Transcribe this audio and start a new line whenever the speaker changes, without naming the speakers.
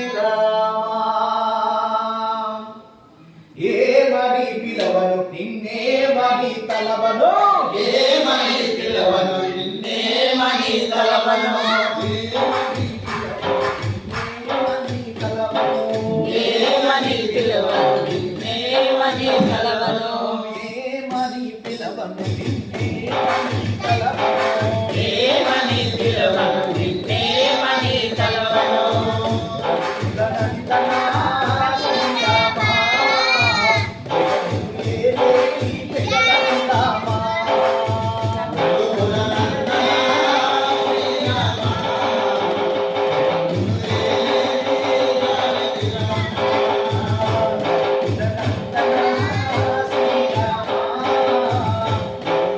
శ్రీరామా ఏమని పిలవను నిన్నేమని తలవను
ఏమని పిలవను నిన్నేమని తలవను ఏమని పిలవను నిన్నేమని తలవను
ఏమని పిలవను నిన్నేమని తలవను